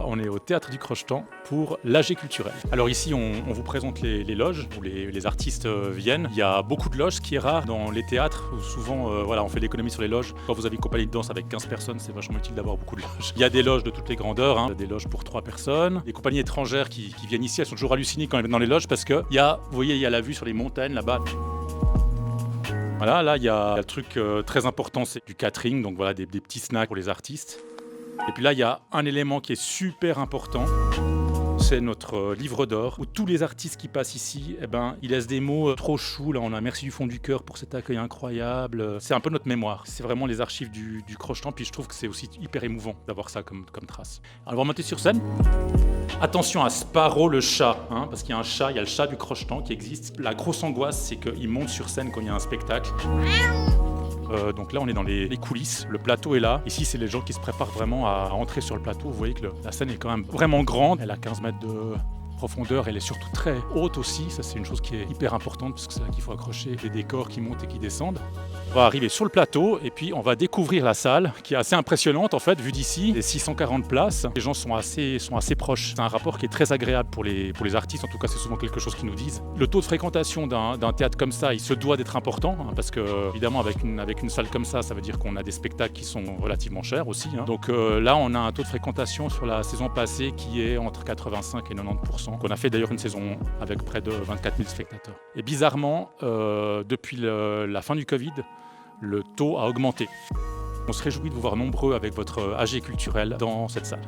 on est au Théâtre du Crochetan pour l'AG culturel. Alors ici, on vous présente les loges où les artistes viennent. Il y a beaucoup de loges, ce qui est rare dans les théâtres où souvent voilà, on fait l'économie sur les loges. Quand vous avez une compagnie de danse avec 15 personnes, c'est vachement utile d'avoir beaucoup de loges. Il y a des loges de toutes les grandeurs, hein, des loges pour 3 personnes. Les compagnies étrangères qui viennent ici, elles sont toujours hallucinées quand elles viennent dans les loges parce que vous voyez, il y a la vue sur les montagnes là-bas. Voilà, là, il y a le truc très important, c'est du catering, donc voilà, des petits snacks pour les artistes. Et puis là, il y a un élément qui est super important, c'est notre livre d'or, où tous les artistes qui passent ici, ils laissent des mots trop choux. Là, on a merci du fond du cœur pour cet accueil incroyable. C'est un peu notre mémoire. C'est vraiment les archives du Crochetan, puis je trouve que c'est aussi hyper émouvant d'avoir ça comme trace. Alors, on va monter sur scène. Attention à Sparrow le chat, hein, parce qu'il y a un chat, il y a le chat du Crochetan qui existe. La grosse angoisse, c'est qu'il monte sur scène quand il y a un spectacle. Donc là, on est dans les coulisses, le plateau est là. Ici, c'est les gens qui se préparent vraiment à entrer sur le plateau. Vous voyez que la scène est quand même vraiment grande. Elle a 15 mètres de profondeur, elle est surtout très haute aussi. Ça, c'est une chose qui est hyper importante parce que c'est là qu'il faut accrocher des décors qui montent et qui descendent. On va arriver sur le plateau et puis on va découvrir la salle qui est assez impressionnante en fait, vue d'ici. Les 640 places, les gens sont assez proches. C'est un rapport qui est très agréable pour les artistes, en tout cas c'est souvent quelque chose qu'ils nous disent. Le taux de fréquentation d'un théâtre comme ça, il se doit d'être important, hein, parce que évidemment avec une salle comme ça veut dire qu'on a des spectacles qui sont relativement chers aussi. Hein. Donc là on a un taux de fréquentation sur la saison passée qui est entre 85 et 90%. On a fait d'ailleurs une saison avec près de 24 000 spectateurs. Et bizarrement, depuis la fin du Covid, le taux a augmenté. On se réjouit de vous voir nombreux avec votre AG culturel dans cette salle.